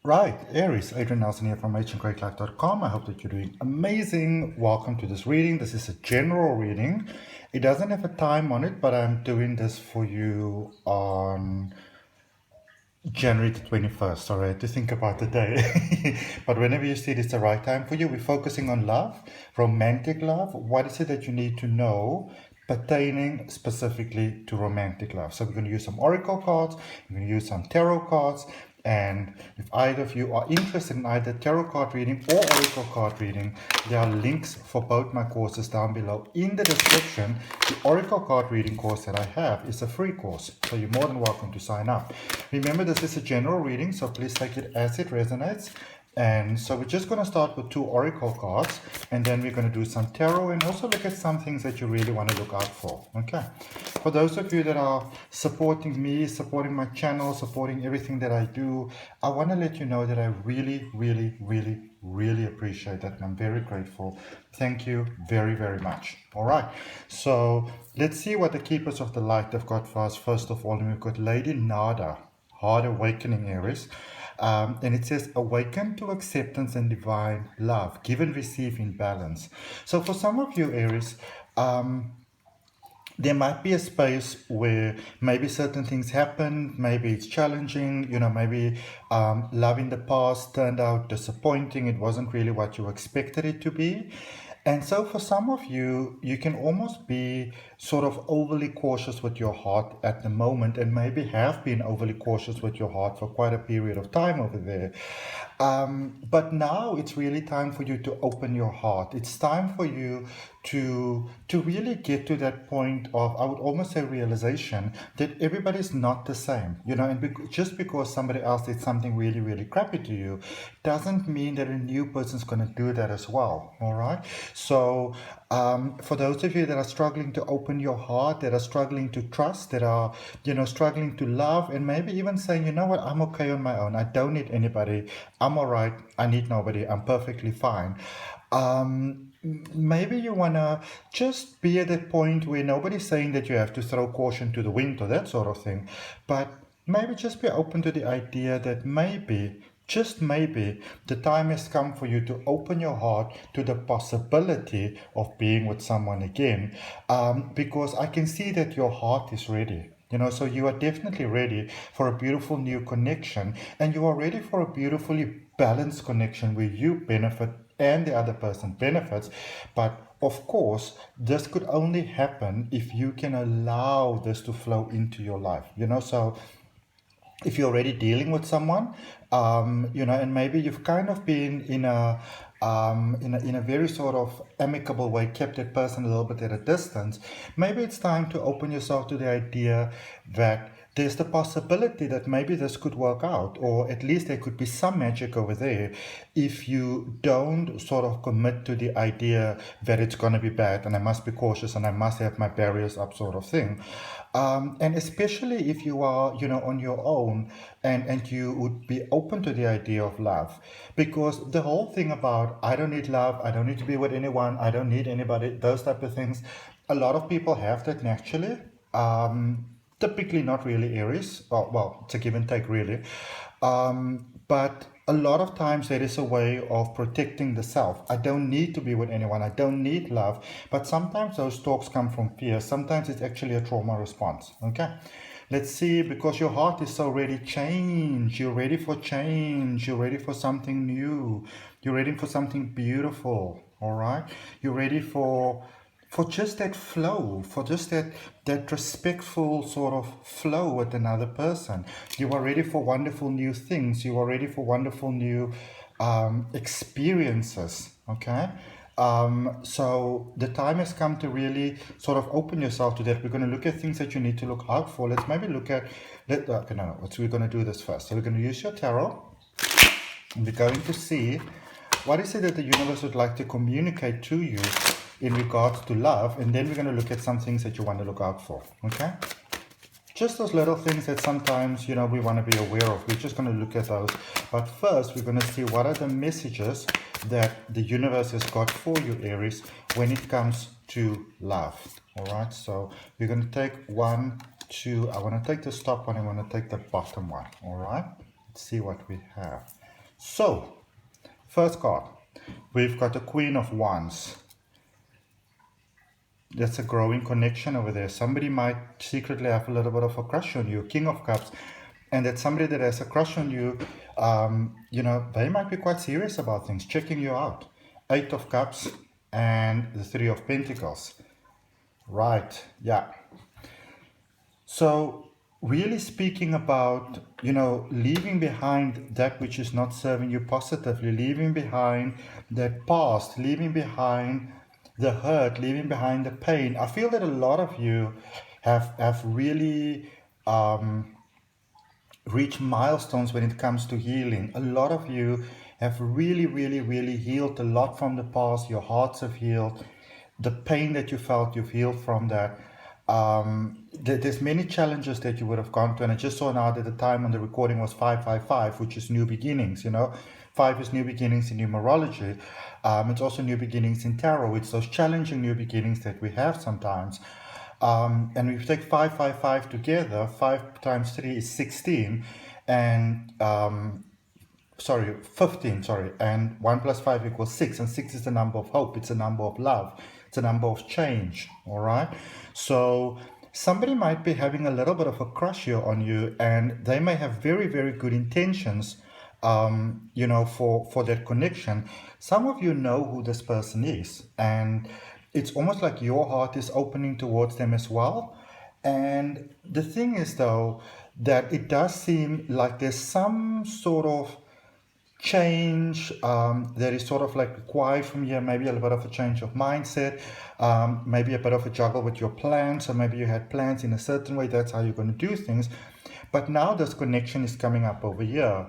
Right, Aries, Adrian Nelson here from ahngreatlife.com. I hope that you're doing amazing. Welcome to this reading. This is a general reading. It doesn't have a time on it, but I'm doing this for you on January the 21st. Sorry, I had to think about the day. But whenever you see it's the right time for you, we're focusing on love, romantic love. What is it that you need to know pertaining specifically to romantic love? So we're going to use some oracle cards, we're going to use some tarot cards, and if either of you are interested in either tarot card reading or oracle card reading, there are links for both my courses down below in the description. The oracle card reading course that I have is a free course, so you're more than welcome to sign up. Remember, this is a general reading, so please take it as it resonates. And so we're just going to start with 2 oracle cards, and then we're going to do some tarot and also look at some things that you really want to look out for. Okay. For those of you that are supporting me, supporting my channel, supporting everything that I do, I want to let you know that I really, really, really, really appreciate that, and I'm very grateful. Thank you very, very much. All right. So let's see what the keepers of the light have got for us. First of all, we've got Lady Nada, Hard Awakening, Aries. And it says, awaken to acceptance and divine love, give and receive in balance. So for some of you, Aries, there might be a space where maybe certain things happen, maybe it's challenging, maybe love in the past turned out disappointing, it wasn't really what you expected it to be. And so for some of you, you can almost be sort of overly cautious with your heart at the moment, and maybe have been overly cautious with your heart for quite a period of time over there. But now it's really time for you to open your heart. It's time for you to really get to that point of, I would almost say, realization that everybody's not the same, and just because somebody else did something really, really crappy to you doesn't mean that a new person's going to do that as well. All right. So for those of you that are struggling to open your heart, that are struggling to trust, that are, struggling to love, and maybe even saying, you know what, I'm okay on my own. I don't need anybody. I'm all right. I need nobody. I'm perfectly fine. Maybe you want to just be at that point where nobody's saying that you have to throw caution to the wind or that sort of thing, but maybe just be open to the idea that maybe, just maybe, the time has come for you to open your heart to the possibility of being with someone again, because I can see that your heart is ready. So you are definitely ready for a beautiful new connection, and you are ready for a beautifully balanced connection where you benefit and the other person benefits. But of course, this could only happen if you can allow this to flow into your life. So if you're already dealing with someone, and maybe you've kind of been in a very sort of amicable way, kept that person a little bit at a distance, maybe it's time to open yourself to the idea that there's the possibility that maybe this could work out, or at least there could be some magic over there if you don't sort of commit to the idea that it's going to be bad and I must be cautious and I must have my barriers up, sort of thing. And especially if you are, on your own, and you would be open to the idea of love, because the whole thing about, I don't need love, I don't need to be with anyone, I don't need anybody, those type of things, a lot of people have that naturally. Typically not really Aries. Well, it's a give and take, really. But a lot of times there is a way of protecting the self. I don't need to be with anyone. I don't need love. But sometimes those talks come from fear. Sometimes it's actually a trauma response. Okay. Let's see, because your heart is so ready to change. You're ready for change. You're ready for something new. You're ready for something beautiful. All right. You're ready for just that flow, for just that respectful sort of flow with another person. You are ready for wonderful new things. You are ready for wonderful new experiences. Okay. So the time has come to really sort of open yourself to that. We're going to look at things that you need to look out for. Let's maybe look at, we're going to do this first. So we're going to use your tarot, and we're going to see what is it that the universe would like to communicate to you in regards to love, and then we're going to look at some things that you want to look out for. Okay, just those little things that sometimes we want to be aware of. We're just going to look at those, but first we're going to see what are the messages that the universe has got for you, Aries, when it comes to love. All right, so we're going to take 1, 2. I want to take the top one, I want to take the bottom one. All right, let's see what we have. So, first card, we've got the Queen of Wands. That's a growing connection over there. Somebody might secretly have a little bit of a crush on you. King of Cups. And that somebody that has a crush on you, you know, they might be quite serious about things, checking you out. Eight of Cups and the Three of Pentacles. Right, yeah. So really speaking about, you know, leaving behind that which is not serving you positively, leaving behind that past, leaving behind the hurt, leaving behind the pain. I feel that a lot of you have really reached milestones when it comes to healing. A lot of you have really healed a lot from the past. Your hearts have healed. The pain that you felt, you've healed from that. There's many challenges that you would have gone to, and I just saw now that the time on the recording was 555, which is new beginnings. You know, 5 is new beginnings in numerology. It's also new beginnings in tarot. It's those challenging new beginnings that we have sometimes. And if you take 555 together, 5 times 3 is 16, and 15, and 1 plus 5 equals 6, and 6 is the number of hope, it's a number of love, it's a number of change, all right? So somebody might be having a little bit of a crush here on you, and they may have very good intentions, you know, for that connection. Some of you know who this person is, and it's almost like your heart is opening towards them as well. And the thing is, though, that it does seem like there's some sort of change that is sort of like required from you, maybe a little bit of a change of mindset, maybe a bit of a juggle with your plans, or maybe you had plans in a certain way, that's how you're going to do things. But now this connection is coming up over here.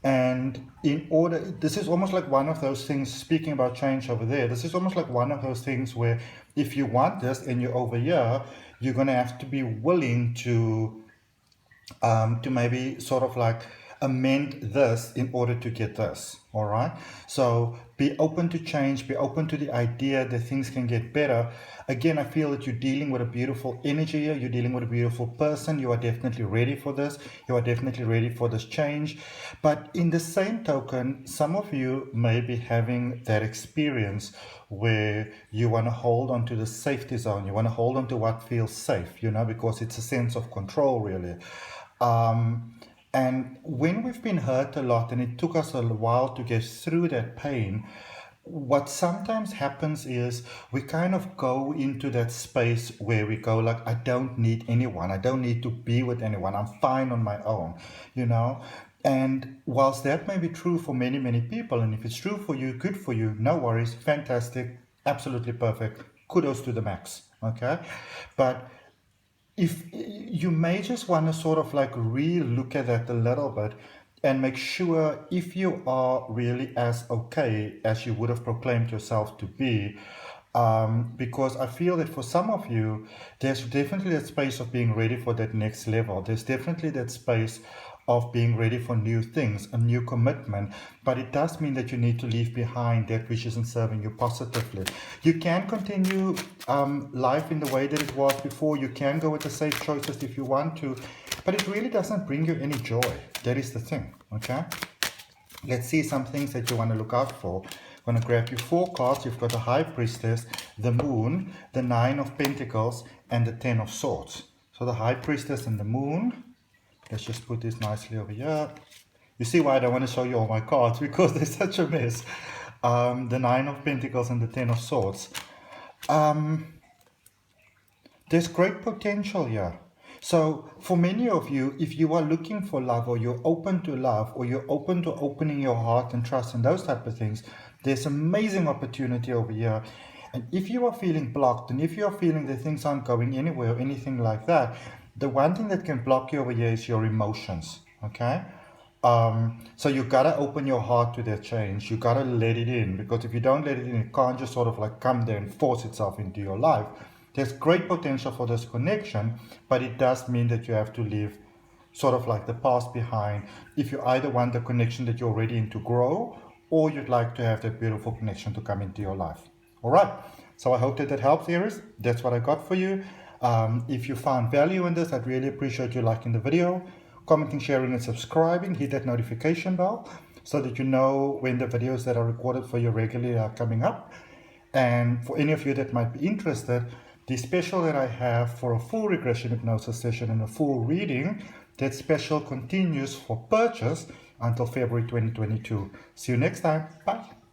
And in order, this is almost like one of those things, speaking about change over there, this is almost like one of those things where if you want this and you're over here, you're going to have to be willing to maybe sort of like amend this in order to get this. All right, so be open to change, be open to the idea that things can get better. Again, I feel that you're dealing with a beautiful energy here, you're dealing with a beautiful person, you are definitely ready for this, you are definitely ready for this change. But in the same token, some of you may be having that experience where you want to hold on to the safety zone, you want to hold on to what feels safe, you know, because it's a sense of control, really. And when we've been hurt a lot and it took us a while to get through that pain, what sometimes happens is we kind of go into that space where we go like, I don't need anyone, I don't need to be with anyone, I'm fine on my own, you know. And whilst that may be true for many people, and if it's true for you, good for you, no worries, fantastic, absolutely perfect, kudos to the max, okay. But if you may just want to sort of like re-look at that a little bit and make sure if you are really as okay as you would have proclaimed yourself to be, because I feel that for some of you, there's definitely that space of being ready for that next level. There's definitely that space of being ready for new things, a new commitment, but it does mean that you need to leave behind that which isn't serving you positively. You can continue life in the way that it was before. You can go with the safe choices if you want to, but it really doesn't bring you any joy. That is the thing, okay? Let's see some things that you want to look out for. I'm going to grab you 4 cards. You've got the High Priestess, the Moon, the 9 of Pentacles, and the 10 of Swords. So the High Priestess and the Moon. Let's just put this nicely over here. You see why I don't want to show you all my cards, because they're such a mess. The 9 of Pentacles and the 10 of Swords. There's great potential here. So for many of you, if you are looking for love, or you're open to love, or you're open to opening your heart and trust and those type of things, there's amazing opportunity over here. And if you are feeling blocked, and if you are feeling that things aren't going anywhere or anything like that, the one thing that can block you over here is your emotions, okay? So you gotta open your heart to that change. You gotta let it in, because if you don't let it in, it can't just sort of like come there and force itself into your life. There's great potential for this connection, but it does mean that you have to leave sort of like the past behind if you either want the connection that you're already in to grow, or you'd like to have that beautiful connection to come into your life. All right, so I hope that that helps, Aries. That's what I got for you. If you found value in this, I'd really appreciate you liking the video, commenting, sharing, and subscribing. Hit that notification bell so that you know when the videos that are recorded for you regularly are coming up. And for any of you that might be interested, the special that I have for a full regression hypnosis session and a full reading, that special continues for purchase until February 2022. See you next time. Bye.